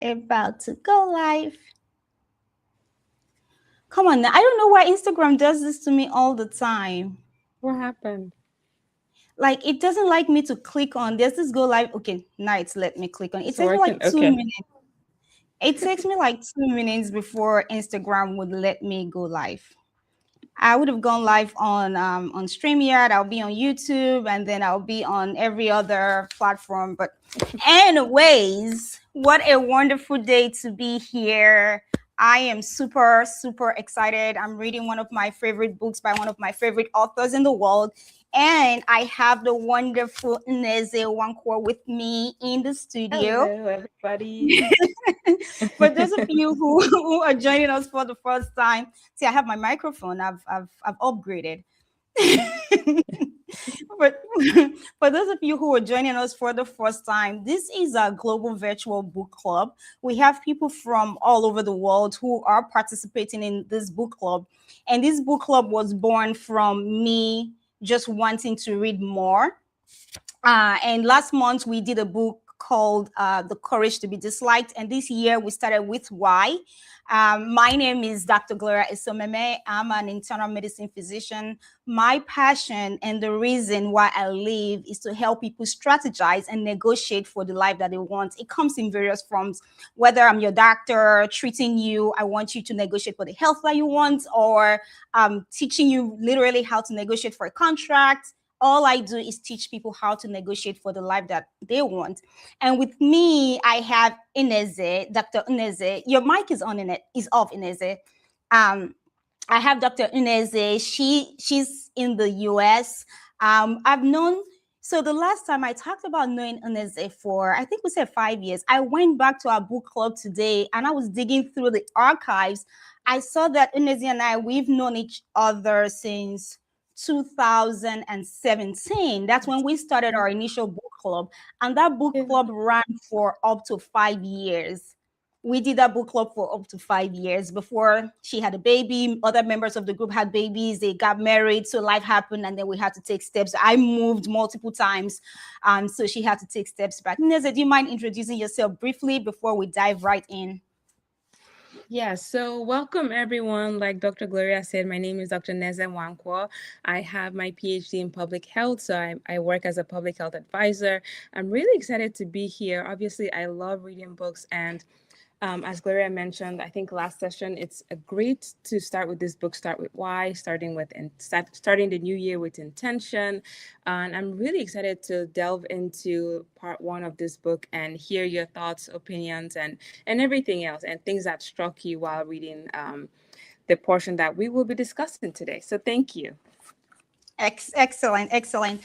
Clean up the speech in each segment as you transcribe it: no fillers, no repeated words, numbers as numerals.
About to go live. Come on now. I don't know why Instagram does this to me all the time. What happened? Like it doesn't like me to click on there's this go live. Okay, now it's let me click on it. It It's takes me working. like two Okay. minutes. It takes me like 2 minutes before Instagram would let me go live. I would have gone live on StreamYard. I'll be on YouTube, and then I'll be on every other platform. But, anyways, what a wonderful day to be here. I am super, super excited. I'm reading one of my favorite books by one of my favorite authors in the world. And I have the wonderful Neze Wankwo with me in the studio. Hello, everybody. For those of you who are joining us for the first time, see, I have my microphone. I've upgraded. But for those of you who are joining us for the first time, this is a global virtual book club. We have people from all over the world who are participating in this book club. And this book club was born from me just wanting to read more. And last month we did a book called The Courage to be Disliked. And this year we started with Why. My name is Dr. Gloria Isomeme. I'm an internal medicine physician. My passion and the reason why I live is to help people strategize and negotiate for the life that they want. It comes in various forms. Whether I'm your doctor treating you, I want you to negotiate for the health that you want, or teaching you literally how to negotiate for a contract. All I do is teach people how to negotiate for the life that they want. And with me, I have Ineze, Dr. Ineze. Your mic is on in it, is off, Ineze. Um, I have Dr. Ineze. She's in the US. I've known so the last time I talked about knowing Ineze for I think we said 5 years. I went back to our book club today and I was digging through the archives. I saw that Ineze and I we've known each other since 2017. That's when we started our initial book club. And that book Yeah. club ran for up to 5 years. We did that book club for up to 5 years before she had a baby. Other members of the group had babies. They got married. So life happened. And then we had to take steps. I moved multiple times. So she had to take steps back. Neza, do you mind introducing yourself briefly before we dive right in? Yeah, so welcome everyone. Like Dr. Gloria said, my name is Dr. Neze Wankwo. I have my PhD in public health, so I work as a public health advisor. I'm really excited to be here. Obviously, I love reading books, and as Gloria mentioned, I think last session, it's a great to start with this book, Start with Why, starting the new year with intention. And I'm really excited to delve into part one of this book and hear your thoughts, opinions, and everything else, and things that struck you while reading the portion that we will be discussing today. So thank you. Excellent, excellent.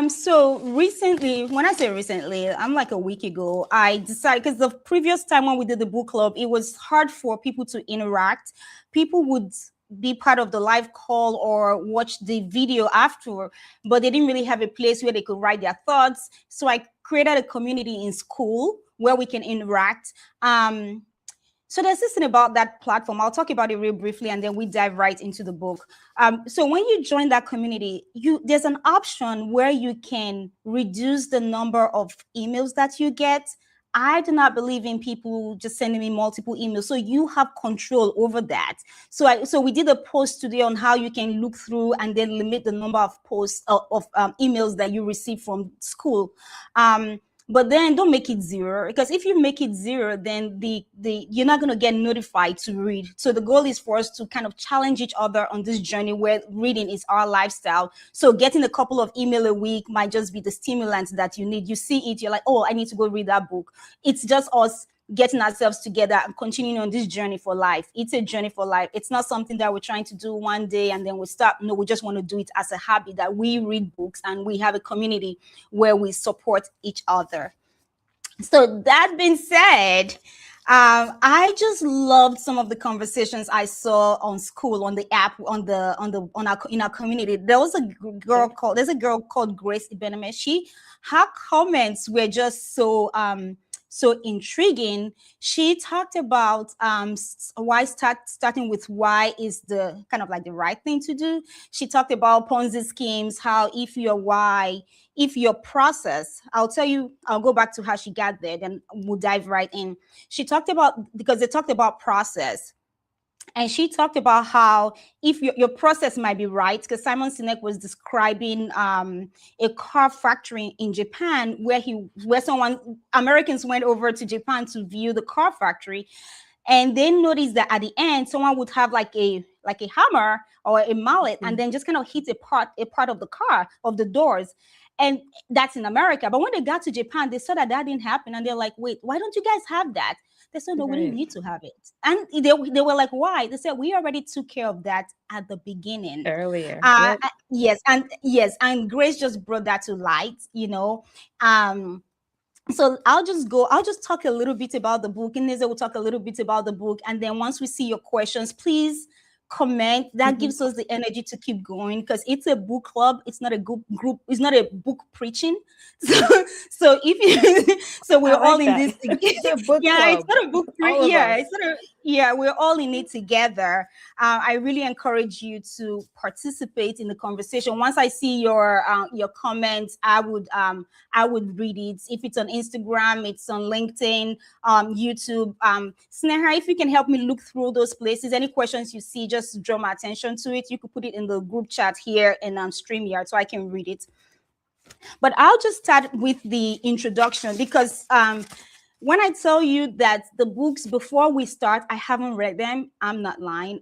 So recently, when I say recently, I'm like a week ago, I decided because the previous time when we did the book club, it was hard for people to interact. People would be part of the live call or watch the video after, but they didn't really have a place where they could write their thoughts. So I created a community in school where we can interact. So there's this thing about that platform. I'll talk about it real briefly, and then we dive right into the book. So when you join that community, there's an option where you can reduce the number of emails that you get. I do not believe in people just sending me multiple emails. So you have control over that. So we did a post today on how you can look through and then limit the number of posts of emails that you receive from school. But then don't make it zero, because if you make it zero, then the you're not going to get notified to read. So the goal is for us to kind of challenge each other on this journey where reading is our lifestyle. So getting a couple of email a week might just be the stimulant that you need. You see it, you're like, oh, I need to go read that book. It's just us getting ourselves together and continuing on this journey for life. It's a journey for life. It's not something that we're trying to do one day and then we stop. No, we just want to do it as a habit, that we read books and we have a community where we support each other. So that being said, I just loved some of the conversations I saw on school, on the app, on our in our community. There's a girl called Grace Ibeneme. Her comments were just so so intriguing. She talked about why starting with why is the kind of like the right thing to do. She talked about Ponzi schemes, how if your why, if your process, I'll tell you, I'll go back to how she got there, then we'll dive right in. She talked about, because they talked about process, and she talked about how if your process might be right, because Simon Sinek was describing a car factory in Japan where someone, Americans went over to Japan to view the car factory, and they noticed that at the end someone would have like a hammer or a mallet and Mhm. then just kind of hit a part of the car, of the doors. And that's in America, but when they got to Japan they saw that that didn't happen, and they're like, wait, why don't you guys have that? They said, no, we didn't Right. need to have it. And they were like, why? They said, we already took care of that at the beginning. Earlier. Yep. Yes, and Grace just brought that to light, um so I'll just talk a little bit about the book, and Neza will talk a little bit about the book, and then once we see your questions, please comment. That Mhm. gives us the energy to keep going, because it's a book club, it's not a group, it's not a book preaching. So if you so we're I all like in that. this It's a book yeah, it's club. not a book All of yeah, it's us. not a yeah, we're all in it together. I really encourage you to participate in the conversation. Once I see your comments, I would read it. If it's on Instagram, it's on LinkedIn, YouTube. Sneha, if you can help me look through those places, any questions you see, just draw my attention to it. You could put it in the group chat here in StreamYard so I can read it. But I'll just start with the introduction, because when I tell you that the books before we start, I haven't read them, I'm not lying.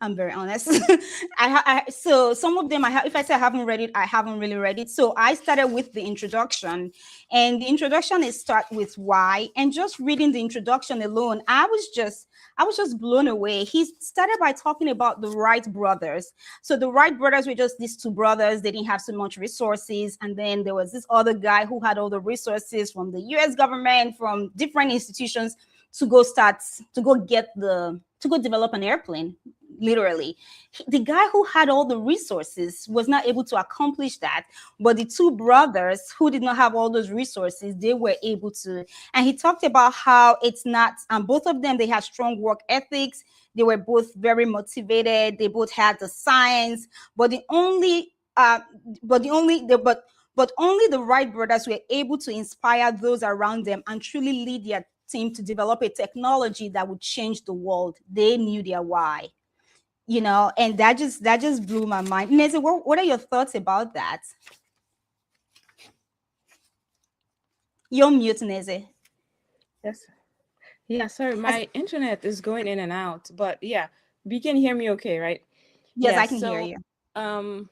I'm very honest. So some of them I have. If I say I haven't read it, I haven't really read it. So I started with the introduction, and the introduction is start with why. And just reading the introduction alone, I was just blown away. He started by talking about the Wright brothers. So the Wright brothers were just these two brothers. They didn't have so much resources, and then there was this other guy who had all the resources from the U.S. government, from different institutions, to go start to go develop an airplane, literally. The guy who had all the resources was not able to accomplish that, but the two brothers who did not have all those resources, they were able to. And he talked about how it's not both of them, they had strong work ethics, they were both very motivated, they both had the science, but the only but the only the but only the Wright brothers were able to inspire those around them and truly lead their team to develop a technology that would change the world. They knew their why, and that just blew my mind. Neze, what are your thoughts about that? You're mute, Neze. Yes. Yeah, sorry, I, my internet is going in and out, but yeah, you can hear me okay, right? yes, Yeah, I can hear so you. um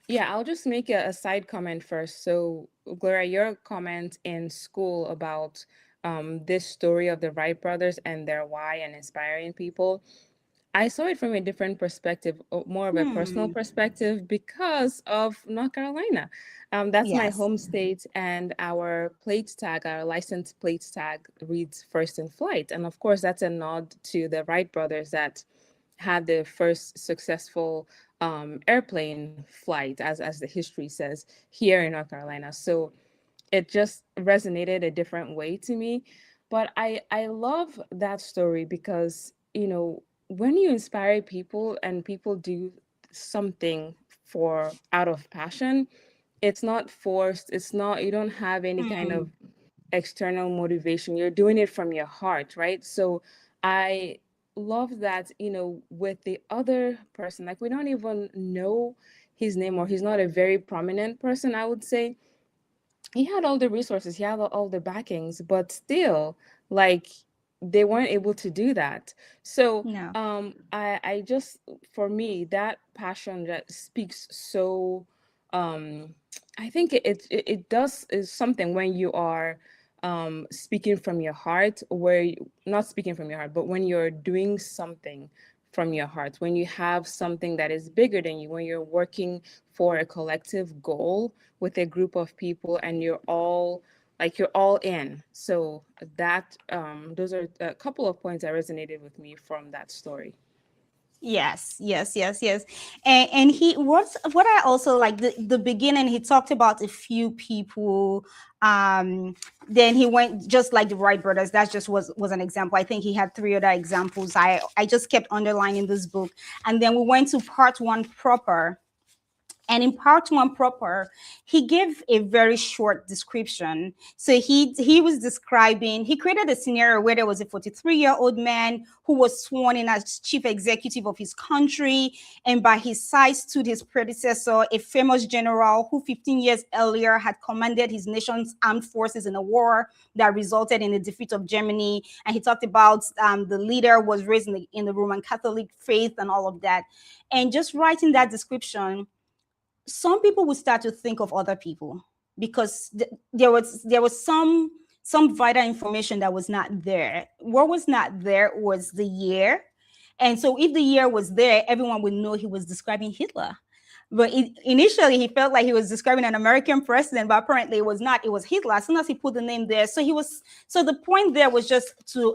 yeah, I'll just make a side comment first. So, Gloria, your comment in school about this story of the Wright brothers and their why and inspiring people, I saw it from a different perspective, more of a personal Hmm. perspective because of North Carolina. That's my Yes. home state, and our plate tag, our license plate tag, reads First in Flight. And of course, that's a nod to the Wright brothers that had the first successful airplane flight, as the history says, here in North Carolina. So it just resonated a different way to me. But I love that story because, when you inspire people and people do something for out of passion, it's not forced. It's not, you don't have any kind Hmm. of external motivation. You're doing it from your heart, right? So I love that, with the other person, like we don't even know his name, or he's not a very prominent person, I would say. He had all the resources, he had all the backings, but still, like, they weren't able to do that. So No. I just, for me, that passion that speaks so, um I think it does is something when you are speaking from your heart, not speaking from your heart, but when you're doing something from your heart, when you have something that is bigger than you, when you're working for a collective goal with a group of people, and you're all in. So that those are a couple of points that resonated with me from that story. Yes, yes, yes, yes. And he what I also like the beginning, he talked about a few people. Then he went just like the Wright brothers. That just was an example. I think he had three other examples. I just kept underlining this book. And then we went to part one proper. And in part one proper, he gave a very short description. So he was describing, he created a scenario where there was a 43-year-old man who was sworn in as chief executive of his country, and by his side stood his predecessor, a famous general who 15 years earlier had commanded his nation's armed forces in a war that resulted in the defeat of Germany. And he talked about the leader was raised in the Roman Catholic faith and all of that. And just writing that description, some people would start to think of other people because there was some vital information that was not there. What was not there was the year. And so if the year was there, everyone would know he was describing Hitler. But initially he felt like he was describing an American president, but apparently it was not. It was Hitler. As soon as he put the name there, so the point there was just to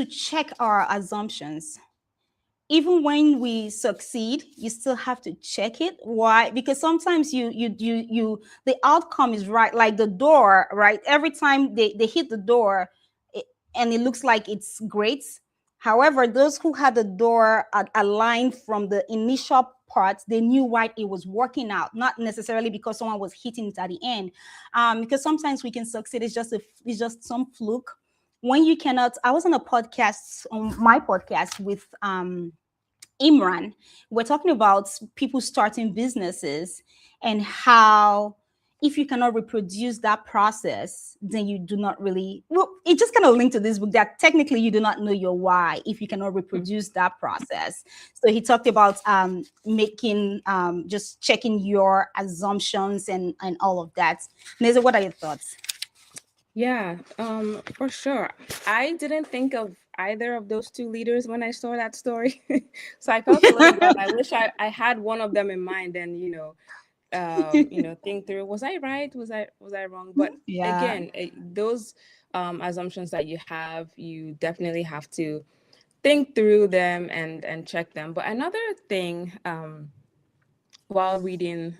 check our assumptions. Even when we succeed, you still have to check it. Why? Because sometimes the outcome is right, like the door, right? Every time they hit the door, it, and it looks like it's great. However, those who had the door aligned from the initial part, they knew why it was working out, not necessarily because someone was hitting it at the end. Because sometimes we can succeed, it's just some fluke. When you cannot, I was on my podcast with Imran. We're talking about people starting businesses and how if you cannot reproduce that process, then you do not really, well, it just kind of linked to this book that technically you do not know your why if you cannot reproduce that process. So he talked about making, just checking your assumptions and all of that. Neza, what are your thoughts? Yeah, for sure. I didn't think of either of those two leaders when I saw that story. So I felt a little bad. I wish I had one of them in mind and, think through, was I right? Was I wrong? But Yeah. again, those assumptions that you have, you definitely have to think through them and check them. But another thing, while reading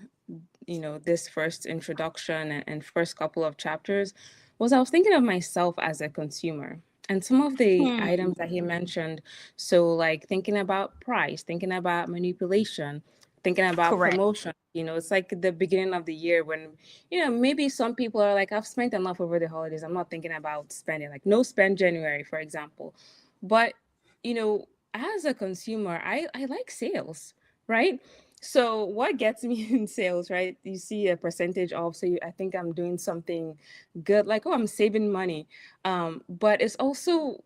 this first introduction and first couple of chapters, was I was thinking of myself as a consumer and some of the Hmm. items that he mentioned. So like thinking about price, thinking about manipulation, thinking about Correct. promotion. It's like the beginning of the year when maybe some people are like, I've spent enough over the holidays, I'm not thinking about spending, like no spend January, for example. But as a consumer, I like sales, right? So what gets me in sales, right? You see a percentage off, so I think I'm doing something good, like, oh, I'm saving money. But it's also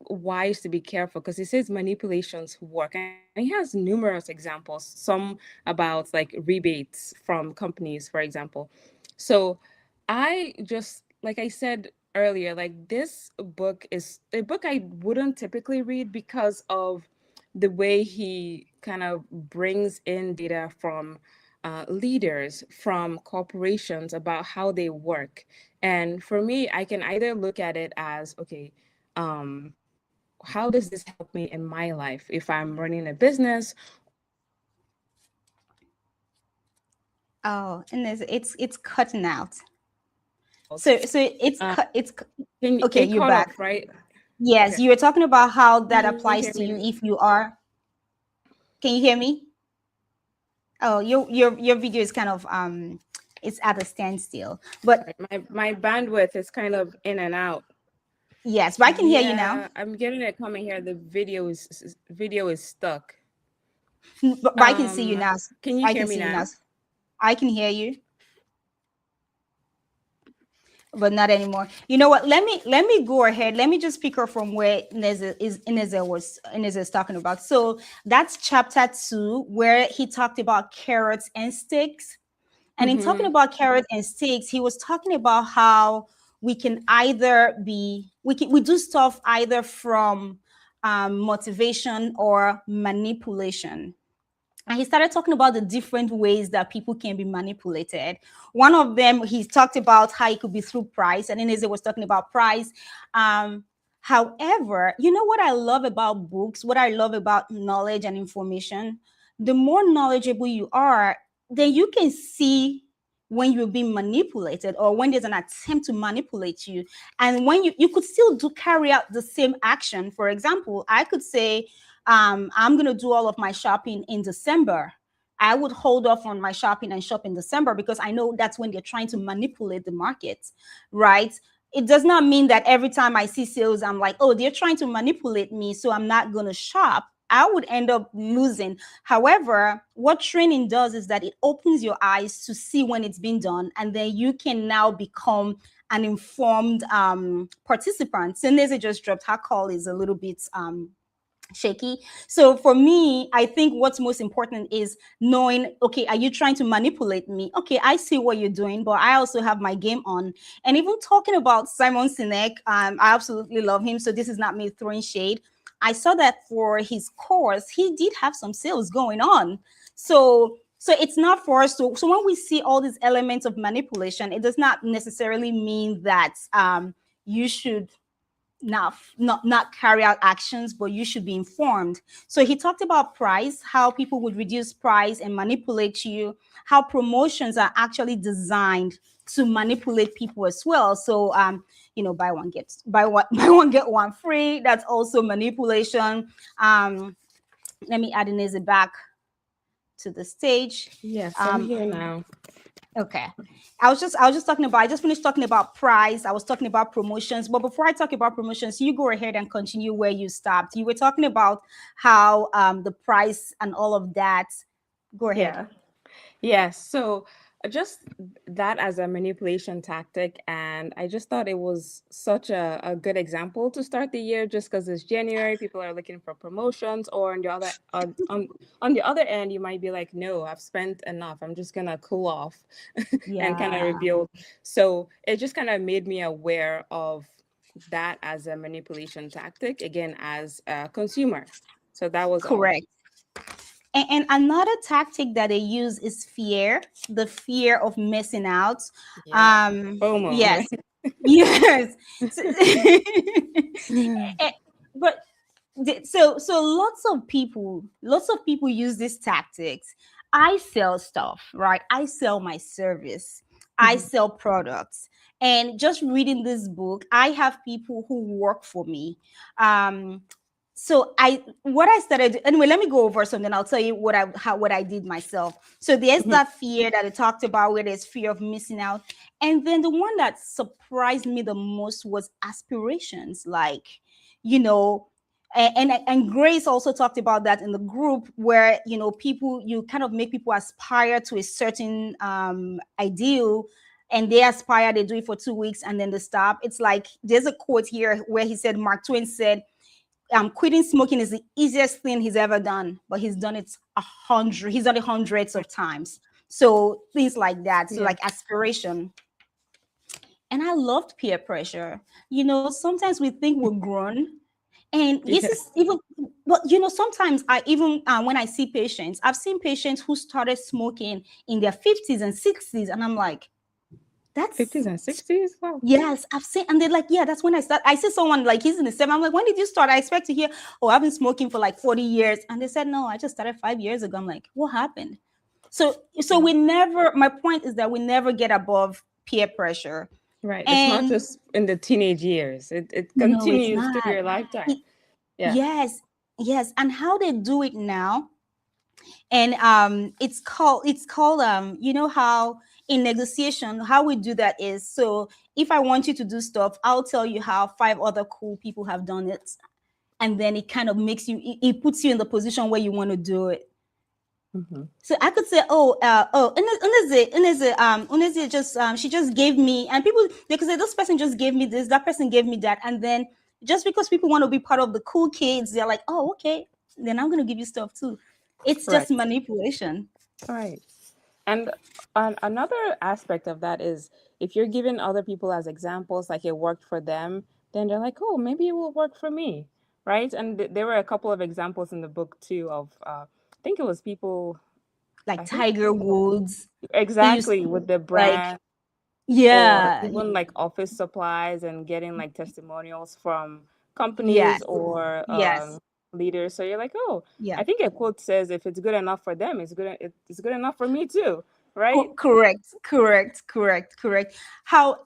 wise to be careful because it says manipulations work, and he has numerous examples, some about like rebates from companies, for example. So I just, like I said earlier, like this book is a book I wouldn't typically read because of the way he kind of brings in data from leaders, from corporations about how they work. And for me, I can either look at it as, okay, how does this help me in my life if I'm running a business or if I'm running a company? Oh, and it's cutting out. Out. So it's Can okay. you You're cut back. off, right? Yes, Okay. you were talking about how Can that you hear applies to me? you if you are. Can you hear me? Oh, your video is kind of it's at a standstill. But Right. My bandwidth is kind of in and out. yes, but I can hear you now. Yeah, I'm getting it coming here. The video is stuck. But I can see you now. Can you I hear can me see you now. now? I can hear you, but not anymore. You know what? Let me go ahead. Let me just pick her from where Ineza is talking about. So that's chapter 2, where he talked about carrots and sticks. And in talking Mm-hmm. about carrots and sticks, he was talking about how we can either be we do stuff either from motivation or manipulation. And he started talking about the different ways that people can be manipulated. One of them, he talked about how it could be through price, and Ineze was talking about price. Um, However, you know what I love about books, what I love about knowledge and information? The more knowledgeable you are, then you can see when you're being manipulated or when there's an attempt to manipulate you. And when you could still do carry out the same action. For example, I could say, I'm going to do all of my shopping in December. I would hold off on my shopping and shop in December because I know that's when they're trying to manipulate the market, right? It does not mean that every time I see sales, I'm like, oh, they're trying to manipulate me, so I'm not going to shop. I would end up losing. However, what training does is that it opens your eyes to see when it's been done, and then you can now become an informed participant. Sinese just dropped her call is a little bit shaky. So for me, I think what's most important is knowing, okay, are you trying to manipulate me? Okay, I see what you're doing, but I also have my game on. And even talking about Simon Sinek, I absolutely love him. So this is not me throwing shade. I saw that for his course, he did have some sales going on. So it's not for us to, so when we see all these elements of manipulation, it does not necessarily mean that you should not carry out actions, but you should be informed. So he talked about price, how people would reduce price and manipulate you, how promotions are actually designed to manipulate people as well. So buy one buy one get one free. That's also manipulation. Let me add Ineze back to the stage. Yes, I'm um here now. Okay. I was just talking about, I just finished talking about price. I was talking about promotions. But before I talk about promotions, you go ahead and continue where you stopped. You were talking about how the price and all of that. Go ahead. Yeah. Yes. So just that as a manipulation tactic. And I just thought it was such a good example to start the year just because it's January, people are looking for promotions, or on the other end, you might be like, no, I've spent enough. I'm just gonna cool off and kind of Yeah. rebuild. So it just kind of made me aware of that as a manipulation tactic, again, as a consumer. So that was all. Correct. And another tactic that they use is fear, the fear of missing out. Yeah. FOMO, Yes. right? Yes. So- Eh, but so lots of people use these tactics. I sell stuff, right? I sell my service. I Mhm. sell products. And just reading this book, I have people who work for me. So what I started anyway, let me go over something. I'll tell you what I did myself. So there's Mhm. that fear that I talked about, where there's fear of missing out. And then the one that surprised me the most was aspirations, like, you know, and Grace also talked about that in the group, where people, you kind of make people aspire to a certain ideal, and they aspire, they do it for 2 weeks and then they stop. It's like there's a quote here where he said, Mark Twain said, quitting smoking is the easiest thing he's ever done, but he's done it he's done it hundreds of times. So things like that. So Yeah. like aspiration. And I loved peer pressure. Sometimes we think we're grown, and this Yeah. is even, but sometimes I even when I see patients, I've seen patients who started smoking in their 50s and 60s, and I'm like, 50s that's and 60s? Wow. yes, I've seen, and they're like, yeah, that's when I start. I see someone like he's in the seven. I'm like, when did you start? I expect to hear, oh, I've been smoking for like 40 years. And they said, no, I just started 5 years ago. I'm like, what happened? So Yeah. we never, my point is that we never get above peer pressure. Right. It's not And just in the teenage years. It no, it's continues through not. your lifetime. It, Yeah. yes, yes. And how they do it now, and it's called how in negotiation, how we do that is, so if I want you to do stuff, I'll tell you how five other cool people have done it, and then it kind of makes you, it puts you in the position where you want to do it. Hmm. So I could say, Uneze just she just gave me, and people, they could say this person just gave me this, that person gave me that, and then just because people want to be part of the cool kids, they're like, oh, okay, then I'm gonna give you stuff too. It's just Right. manipulation. Right. And another aspect of that is if you're giving other people as examples, like it worked for them, then they're like, oh, maybe it will work for me. Right. And there were a couple of examples in the book too of, I think it was people, Like I think Tiger Woods, he used exactly with the like, brand, or yeah, even like office supplies and getting like testimonials from companies Yes. or Yes. leaders. So you're like, oh, Yeah. I think a quote says if it's good enough for them, it's good enough for me too, right? Correct. Correct. Correct. Correct. How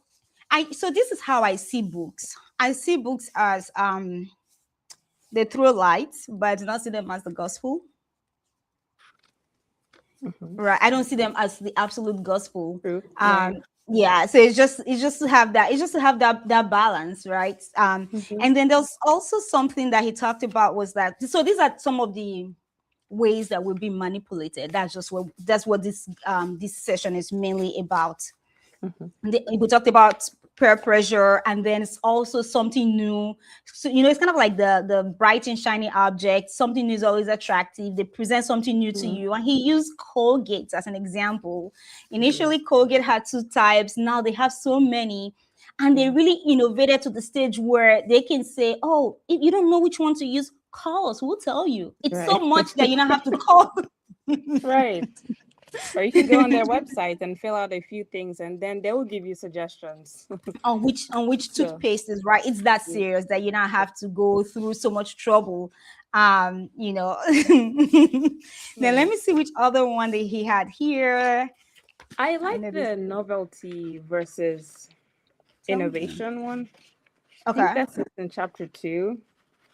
so this is how I see books. I see books as they throw light, but I do not see them as the gospel. Hmm. Right. I don't see them as the absolute gospel. True. um Right. yeah, so it's just to have that, it's just to have that balance, right? Hmm. And then there's also something that he talked about was that, so these are some of the ways that will be manipulated. That's what this session is mainly about. Hmm. We talked about peer pressure, and then it's also something new. So it's kind of like the bright and shiny object. Something new is always attractive. They present something new to Hmm. you, and he used Colgate as an example. Yeah. Initially Colgate had two types, now they have so many, and they Yeah. really innovated to the stage where they can say, oh, if you don't know which one to use, call us, we'll tell you. It's so Right. much that you don't have to call. Right. Or you can go on their website and fill out a few things, and then they will give you suggestions. On which So, toothpaste is right. It's that yeah. serious that you don't have to go through so much trouble. Then let Right. me see which other one that he had here. I I like know this. the novelty versus Tell me. innovation one. I think Okay. that's in chapter two.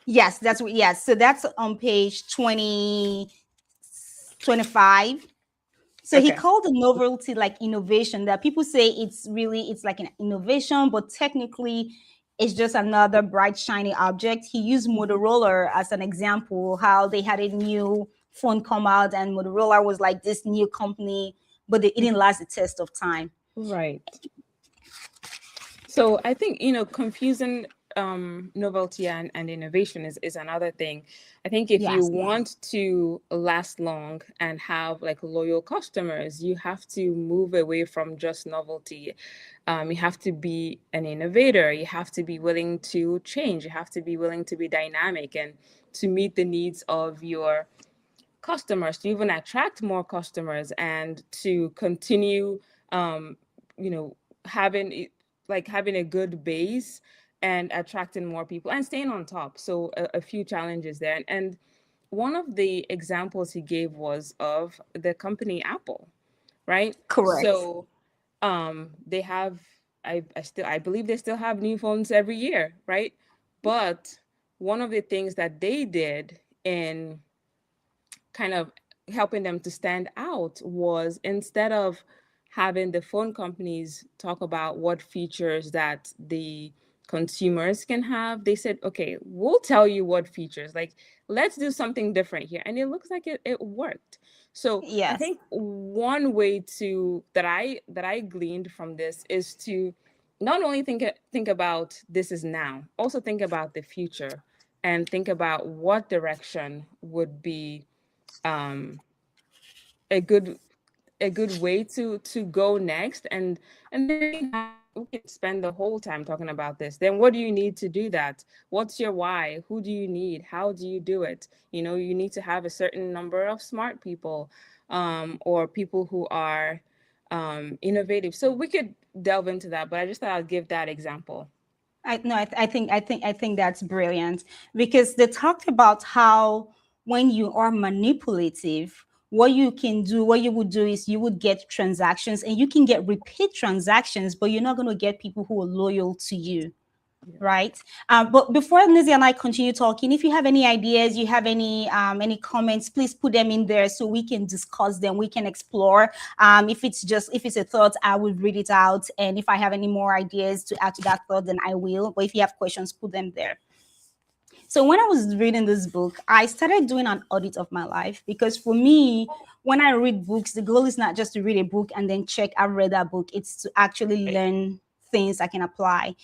Yes, that's what. Yes, so that's on page 25. So he Okay. called the novelty like innovation. That people say it's like an innovation, but technically it's just another bright shiny object. He used Mhm. Motorola as an example, how they had a new phone come out, and Motorola was like this new company, but it didn't Mhm. last the test of time. Right. So I think, confusing novelty and innovation is another thing. I think if you Yes. want to last long and have like loyal customers, you have to move away from just novelty. You have to be an innovator. You have to be willing to change. You have to be willing to be dynamic and to meet the needs of your customers, to even attract more customers and to continue um you know having having a good base and attracting more people and staying on top. So a few challenges there, and one of the examples he gave was of the company Apple, right? Correct. So they have, I believe they still have new phones every year, right? But one of the things that they did in kind of helping them to stand out was, instead of having the phone companies talk about what features that the consumers can have, they said, okay, we'll tell you what features, like, let's do something different here. And it looks like it worked. So I Yes. think one way to that I gleaned from this is to not only think about this is now, also think about the future and think about what direction would be um, a good way to go next, and then we can spend the whole time talking about this. Then what do you need to do that? What's your why? Who do you need? How do you do it? You need to have a certain number of smart people, or people who are innovative. So we could delve into that, but I just thought I'd give that example. I no, I think that's brilliant, because they talked about how when you are manipulative, what you can do, what you would do is you would get transactions, and you can get repeat transactions, but you're not going to get people who are loyal to you, Yeah. right? But before Nizzy and I continue talking, if you have any ideas, you have any comments, please put them in there so we can discuss them. We can explore. If it's a thought, I will read it out, and if I have any more ideas to add to that thought, then I will. But if you have questions, put them there. So when I was reading this book, I started doing an audit of my life, because for me, when I read books, the goal is not just to read a book and then check I've read that book. It's to actually Right. learn things I can apply.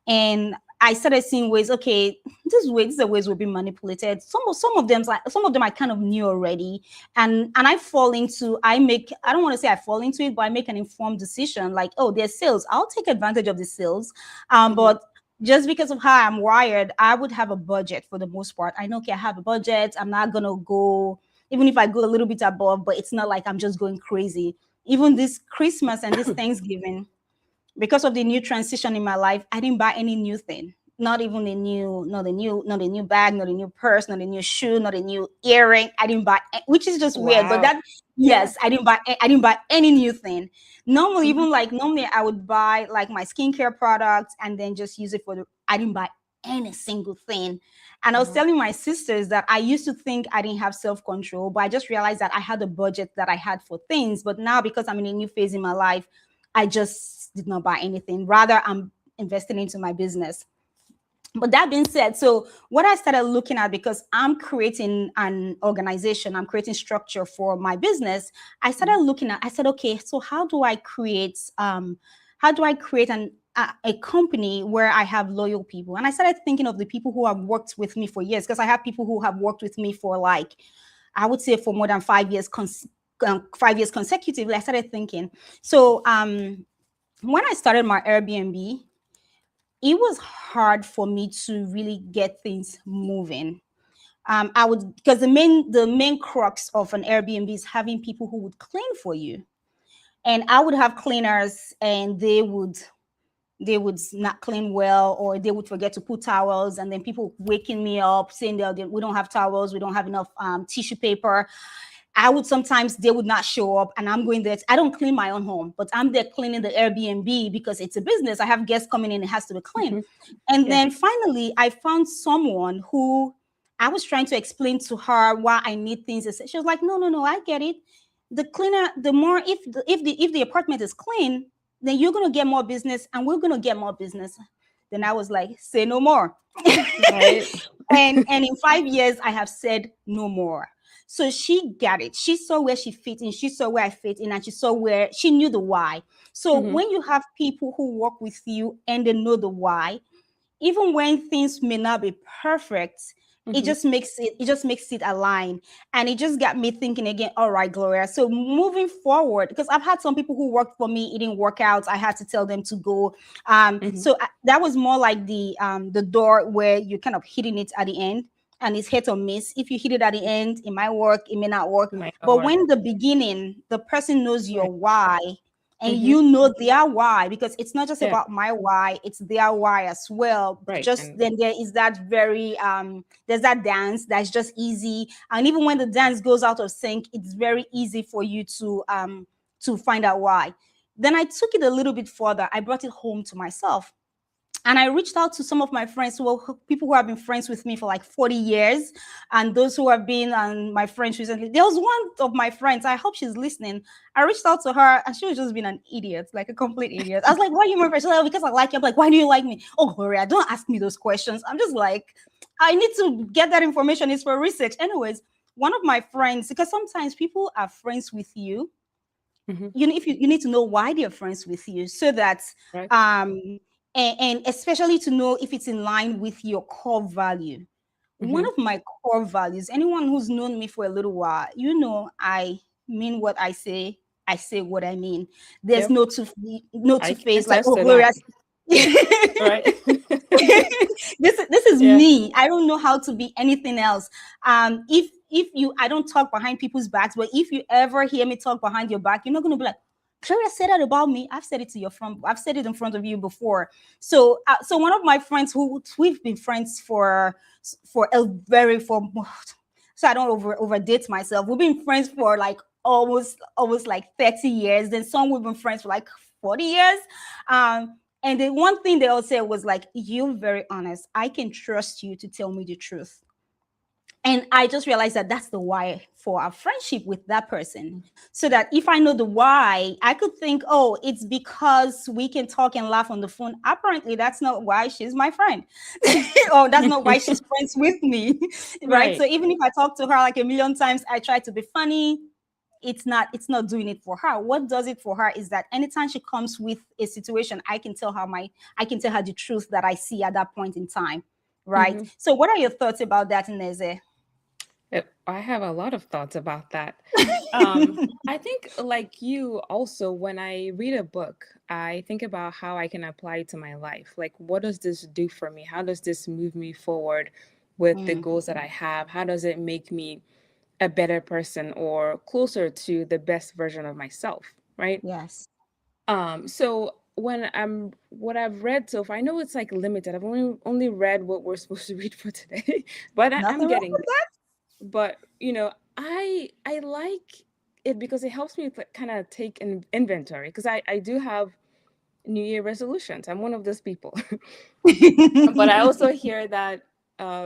And I started seeing ways, okay, these are ways we'll be manipulated. Some of them I kind of knew already. And I don't want to say I fall into it, but I make an informed decision like, oh, there's sales. I'll take advantage of the sales. Hmm. But just because of how I'm wired, I would have a budget for the most part. I know, okay, I have a budget. I'm not gonna go, even if I go a little bit above, but it's not like I'm just going crazy. Even this Christmas and this Thanksgiving, because of the new transition in my life, I didn't buy any new thing. not even not a new bag, not a new purse, not a new shoe, not a new earring. I didn't buy, which is just weird. But Wow. that, Yeah. yes, I didn't buy any new thing. Normally, Mhm. even like normally, I would buy like my skincare products and then just use it for the. I didn't buy any single thing. And I was Wow. telling my sisters that I used to think I didn't have self control, but I just realized that I had a budget that I had for things. But now, because I'm in a new phase in my life, I just did not buy anything. Rather, I'm investing into my business. But that being said, so what I started looking at, because I'm creating an organization, I'm creating structure for my business. I started Mhm. looking at, I said, okay, so how do I create a company where I have loyal people? And I started thinking of the people who have worked with me for years, because I have people who have worked with me for like, I would say for more than 5 years, 5 years consecutively. I started thinking. So when I started my Airbnb, it was hard for me to really get things moving. I would, because the main crux of an Airbnb is having people who would clean for you, and I would have cleaners, and they would not clean well, or they would forget to put towels, and then people waking me up saying that we don't have towels, we don't have enough tissue paper. I would sometimes, they would not show up, and I'm going there. I don't clean my own home, but I'm there cleaning the Airbnb because it's a business. I have guests coming in, it has to be clean. Mhm. And Yeah. then finally, I found someone who I was trying to explain to her why I need things. She was like, "No, no, no, I get it. The cleaner, the more, if the apartment is clean, then you're gonna get more business, and we're gonna get more business." Then I was like, "Say no more." Right. And in 5 years, I have said no more. So she got it. She saw where she fit in. She saw where I fit in, and she saw where she knew the why. So Mhm. when you have people who work with you and they know the why, even when things may not be perfect, it Mhm. just makes it align. And it just got me thinking again, all right, Gloria, so moving forward, because I've had some people who worked for me, it didn't work out, I had to tell them to go. Mhm. That was more like the door where you're kind of hitting it at the end, and it's hit or miss. If you hit it at the end, it might work, it may not work. Might not But work. when the beginning, the person knows Right. your why, and Mhm. you know their why, because it's not just Yeah. about my why, it's their why as well. Right. Just And then there is that very there's that dance that's just easy, and even when the dance goes out of sync, it's very easy for you to find out why. Then I took it a little bit further, I brought it home to myself, and I reached out to some of my friends, people who have been friends with me for like 40 years, and those who have been my friends recently. There was one of my friends, I hope she's listening. I reached out to her, and she was just being an idiot, like a complete idiot. I was like, "Why are you my friend?" She's like, "Oh, because I like you." I'm like, "Why do you like me?" "Oh, Gloria, don't ask me those questions." I'm just like, I need to get that information. It's for research. Anyways, one of my friends, because sometimes people are friends with you, mhm. if you need to know why they're friends with you, so that Right. um and especially to know if it's in line with your core value. One Mhm. of my core values, anyone who's known me for a little while, I mean what I say, I say what I mean. There's Yep. no I two can face, like, attest "Oh, to that. Gloria." Right. This is Yeah. me. I don't know how to be anything else. If you I don't talk behind people's backs, but if you ever hear me talk behind your back, you're not gonna be like, "Gloria said that about me." I've said it to your front. I've said it in front of you before. So one of my friends, who we've been friends for a very for so I don't overdate myself. We've been friends for like almost like 30 years. Then some we've been friends for like 40 years. And the one thing they all said was like, "You're very honest. I can trust you to tell me the truth." And I just realized that that's the why for our friendship with that person. So that if I know the why, I could think, "Oh, it's because we can talk and laugh on the phone." Apparently, that's not why she's my friend. Or that's not why she's friends with me. Right? So Right. even if I talk to her like a million times, I try to be funny, it's not doing it for her. What does it for her is that anytime she comes with a situation, I can tell her the truth that I see at that point in time. Right? Mhm. So what are your thoughts about that, Ineze? I have a lot of thoughts about that. I think, like you, also, when I read a book, I think about how I can apply it to my life. Like, what does this do for me? How does this move me forward with the Mm, goals that I have? How does it make me a better person or closer to the best version of myself? Right. yes. So when I'm what I've read so far, I know it's like limited. I've only read what we're supposed to read for today, but I'm Nothing wrong getting with there. But I like it because it helps me kind of take an inventory, because I do have New Year resolutions. I'm one of those people. But I that. also hear that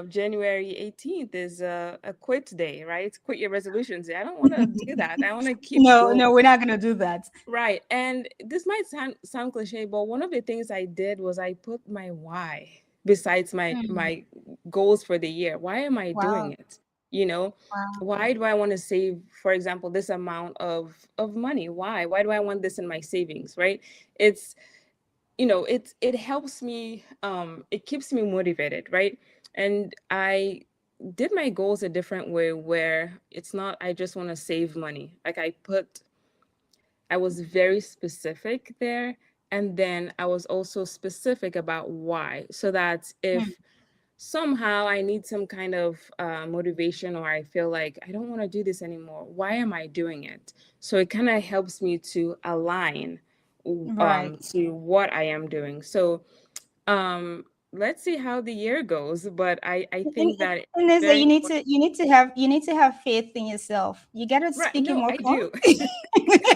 January 18th is a quit day, right? Quit your resolutions day. I don't want to do that. I want to keep No, going. no, we're not gonna do that. Right. And this might sound cliche, but one of the things I did was I put my why besides Mm, my goals for the year. Why am I doing wow, it? You know, wow. why do I want to save, for example, this amount of money? Why? Why do I want this in my savings, right? It's it helps me, it keeps me motivated, right? And I did my goals a different way, where it's not I just want to save money. Like I was very specific there. And then I was also specific about why, so that Mm, if somehow I need some kind of motivation, or I feel like I don't want to do this anymore, why am I doing it? So it kind of helps me to align right. to what I am doing. So let's see how the year goes. But I think that it's And there's very important. you need to have faith in yourself. You gotta Right. speak it No, more I do. confidently.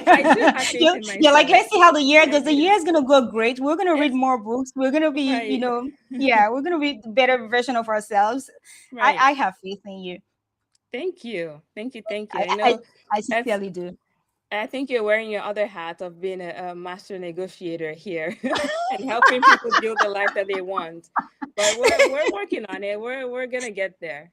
I do have faith in You're like, myself. let's see how the year I goes. The do. year is gonna go great. We're gonna read It's more books. We're gonna be, right. yeah, we're gonna be the better version of ourselves. Right. I have faith in you. Thank you. Thank you. Thank you. I I I, know I that's sincerely do. I think you're wearing your other hat of being a master negotiator here and helping people build the life that they want. But we're working on it. We're gonna get there.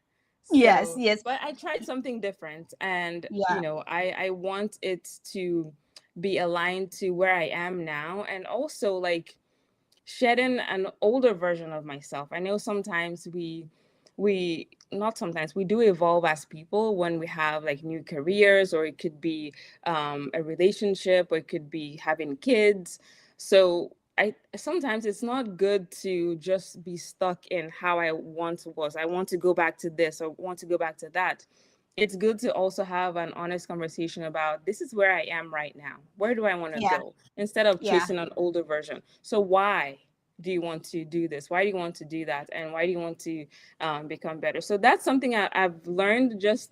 Yes, So, yes, but I tried something different, and yeah, I want it to be aligned to where I am now, and also like shedding an older version of myself. I know sometimes we not sometimes we do evolve as people when we have like new careers, or it could be a relationship, or it could be having kids. So I sometimes it's not good to just be stuck in how I once was. I want to go back to this, or want to go back to that. It's good to also have an honest conversation about, this is where I am right now. Where do I want to yeah, go? Instead of yeah. chasing an older version. So why do you want to do this? Why do you want to do that? And why do you want to become better? So that's something I've learned just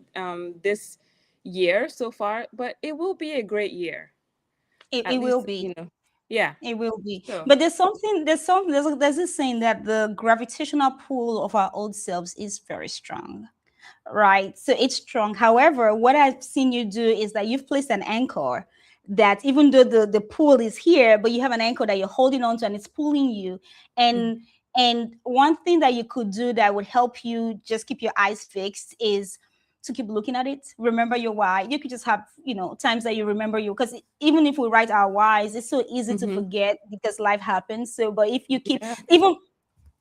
this year so far, but it will be a great year. It At will least, be. yeah. It will be. So, But there's this saying that the gravitational pull of our old selves is very strong. Right. So it's strong. However, what I've seen you do is that you've placed an anchor that even though the pull is here, but you have an anchor that you're holding on to and it's pulling you. mhm. And one thing that you could do that would help you just keep your eyes fixed is to keep looking at it. Remember your why. You could just have, times that you remember you, because even if we write our whys, it's so easy to Mhm. forget because life happens. So, but if you keep Yeah.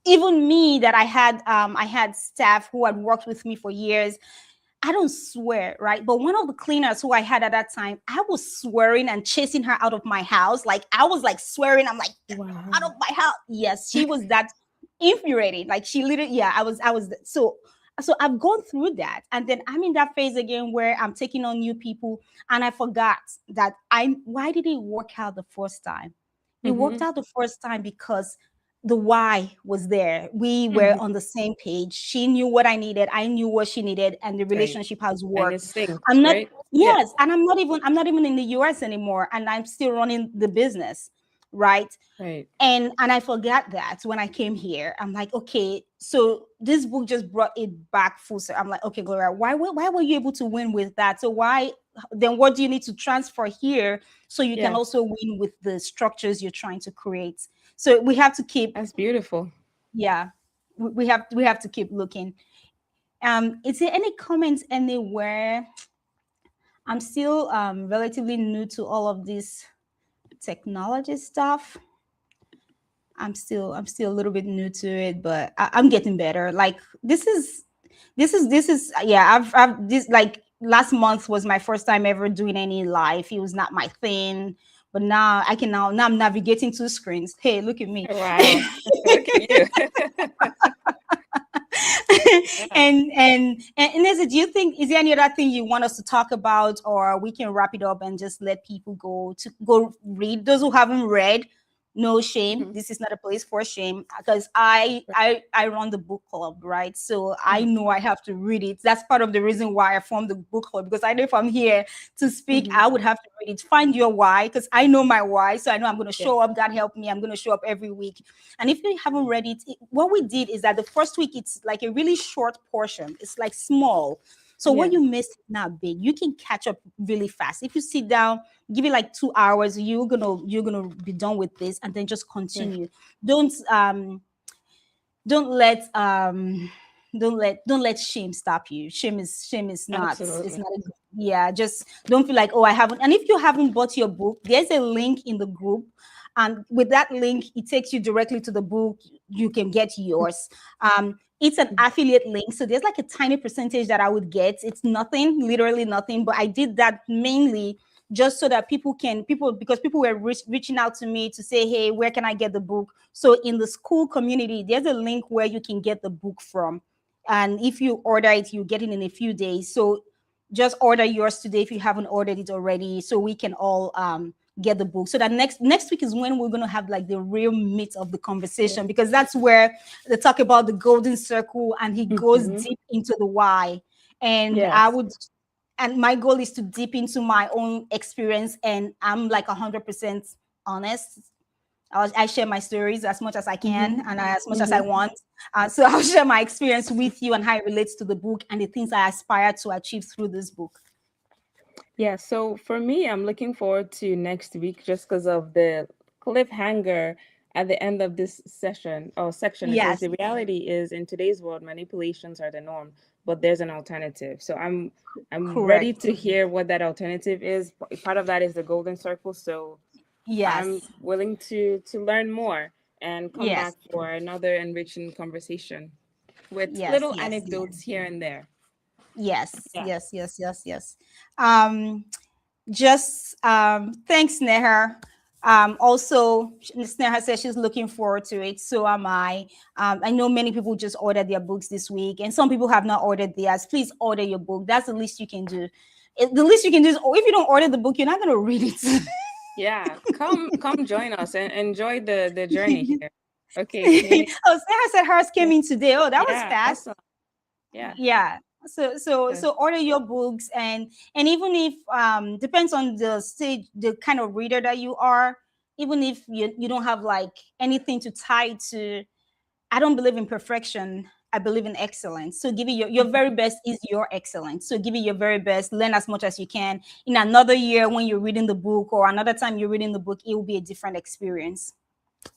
even me that I had staff who had worked with me for years. I don't swear, right? But one of the cleaners who I had at that time, I was swearing and chasing her out of my house. Like I was like swearing, I'm like, get out of Wow. my house. Yes, she was that infuriating. Like she literally, yeah, I was so I've gone through that. And then I'm in that phase again where I'm taking on new people. And I forgot that I why did it work out the first time? It worked Mhm. out the first time because the why was there. We were Mhm. on the same page. She knew what I needed. I knew what she needed, and the Right. relationship has And worked. it's synced, I'm not, right? Yeah. yes, and I'm not even in the US anymore, and I'm still running the business, right? Right. And I forgot that when I came here. I'm like, okay, so this book just brought it back full circle. I'm like, okay, Gloria, why were you able to win with that? So why then what do you need to transfer here so you can Yeah. also win with the structures you're trying to create? So we have to keep, That's beautiful. yeah, we have to keep looking. Is there any comments anywhere? I'm still relatively new to all of this technology stuff. I'm still a little bit new to it, but I'm getting better. Like this is yeah. I've this like last month was my first time ever doing any live. It was not my thing, but now I can now I'm navigating two screens. Hey, look at me. Wow. Look at you. Yeah. And Nessa, do you think is there any other thing you want us to talk about, or we can wrap it up and just let people go read those who haven't read? no shame. Mhm. This is not a place for shame, because I run the book club, right? So I Mhm. know I have to read it. That's part of the reason why I formed the book club, because I know if I'm here to speak, Mhm. I would have to read it. Find your why, because I know my why. So I know I'm going to Yeah. show up. God help me. I'm going to show up every week. And if you haven't read it, what we did is that the first week, it's like a really short portion. It's like small. So what Yeah. you missed is not big. You can catch up really fast. If you sit down, give it like 2 hours, you're gonna be done with this, and then just Yeah. continue. Don't um don't let um don't let don't let shame stop you. Shame is not, it's Absolutely. not a good, yeah, just don't feel like, oh, I haven't. And if you haven't bought your book, there's a link in the group, and with that link it takes you directly to the book. You can get yours. It's an Mhm. affiliate link, so there's like a tiny percentage that I would get. It's nothing, literally nothing, but I did that mainly just so that because people were reaching out to me to say, hey, where can I get the book? So in the school community, there's a link where you can get the book from. And if you order it, you get it in a few days. So just order yours today if you haven't ordered it already, so we can all get the book. So that next week is when we're going to have like the real meat of the Yeah. conversation, because that's where they talk about the golden circle, and he goes Mhm. deep into the why. And I Yes. would and my goal is to dip into my own experience, and I'm like 100% honest. I share my stories as much as I can, Mhm. and as much as I Mhm. want. So I'll share my experience with you and how it relates to the book and the things I aspire to achieve through this book. Yeah, so for me, I'm looking forward to next week just because of the cliffhanger at the end of this session or section. It says Yes, the reality is in today's world, manipulations are the norm, but there's an alternative. So I'm ready correct. to hear what that alternative is. Part of that is the golden circle. So I'm Yes, willing to learn more and come back yes, for another enriching conversation with yes, little yes, yes, anecdotes here and there. yes, Yeah. yes, yes, yes, yes. Um, just thanks, Neha. Also, Neha says she's looking forward to it. So am I. I know many people just ordered their books this week, and some people have not ordered theirs. Please order your book. That's the least you can do. The least you can do is, or if you don't order the book, you're not going to read it. Yeah, come join us and enjoy the journey Oh, here. Okay, meaning Sarah said hers came yeah, in today. Oh, that was yeah, fast. awesome. Yeah. Yeah. So, So order your books, and even if depends on the stage, the kind of reader that you are. Even if you don't have like anything to tie to, I don't believe in perfection. I believe in excellence. So give it your very best is your excellence. So give it your very best. Learn as much as you can. In another year, when you're reading the book, or another time you're reading the book, it will be a different experience.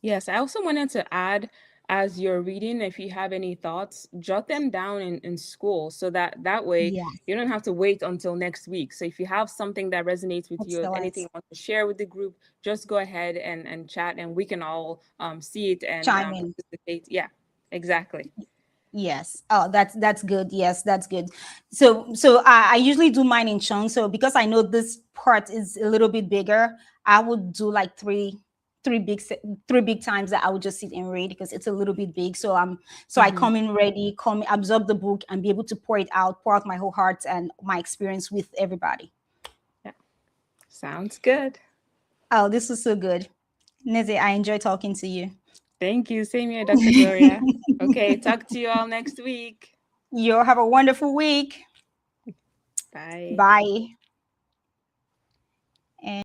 yes, I also wanted to add as you're reading, if you have any thoughts, jot them down in school so that way Yes, you don't have to wait until next week. So if you have something that resonates with you, anything excellence. you want to share with the group, just go ahead and chat and we can all see it and Chime in. participate. Yeah, exactly. Yes. Oh, that's good. Yes, that's good. So I usually do mine in chunks. So because I know this part is a little bit bigger, I would do like three big times that I would just sit and read, because it's a little bit big. So I Hmm. come in ready, come absorb the book, and be able to pour out my whole heart and my experience with everybody. Yeah, sounds good. Oh, this was so good. Neze, I enjoy talking to you. Thank you. Same here, Dr. Gloria. Okay, talk to you all next week. You have a wonderful week. Bye. Bye.